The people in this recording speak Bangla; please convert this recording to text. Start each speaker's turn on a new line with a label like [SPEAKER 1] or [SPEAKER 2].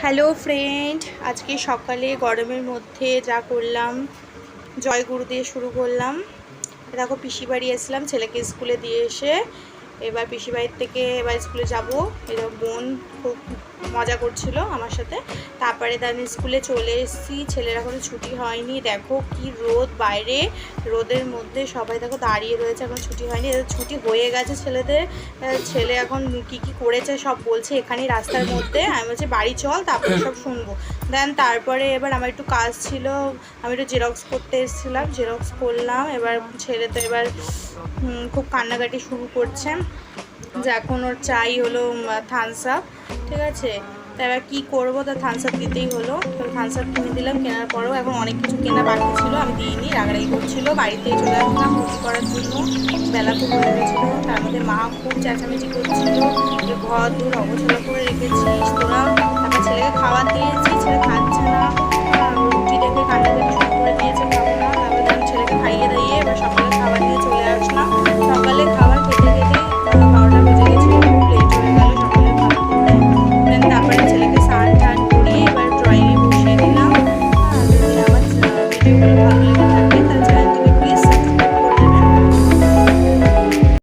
[SPEAKER 1] হ্যালো ফ্রেন্ড, আজকে সকালে গরমের মধ্যে যা করলাম, জয়গুরু দিয়ে শুরু করলাম। দেখো পিসি বাড়ি এসলাম ছেলেকে স্কুলে দিয়ে এসে, এবার পিসি বাড়ির থেকে এবার স্কুলে যাব। এবার বোন খুব মজা করছিল আমার সাথে। তারপরে আমি স্কুলে চলে এসেছি, ছেলের এখনও ছুটি হয়নি। দেখো কি রোদ বাইরে, রোদের মধ্যে সবাই দেখো দাঁড়িয়ে রয়েছে, এখন ছুটি হয়নি। ছুটি হয়ে গেছে ছেলেদের। ছেলে এখন কি কি করেছে সব বলছে এখানেই রাস্তার মধ্যে। আমি বলছি বাড়ি চল, তারপরে সব শুনবো। দেন তারপরে এবার আমার একটু কাজ ছিল, আমি একটু জেরক্স করতে এসেছিলাম, জেরক্স করলাম। এবার ছেলে তো এবার খুব কান্নাকাটি শুরু করছে যে এখন ওর চাই হলো থামস আপ। ঠিক আছে, তো এবার কী করবো, তো থামস আপ দিতেই হলো। তো থামস আপ কিনে দিলাম। কেনার পরেও এখন অনেক কিছু কেনা বাকি ছিল, আমি দিইনি, রাগারাগি করছিলো। বাড়িতেই চলে আসলাম রুটি করার জন্য, বেলা খুব হয়ে গেছিলো। তার মধ্যে মা খুব চেঁচামেচি করছিলো যে ঘর দূর অগোছালো করে রেখেছিস তোরা,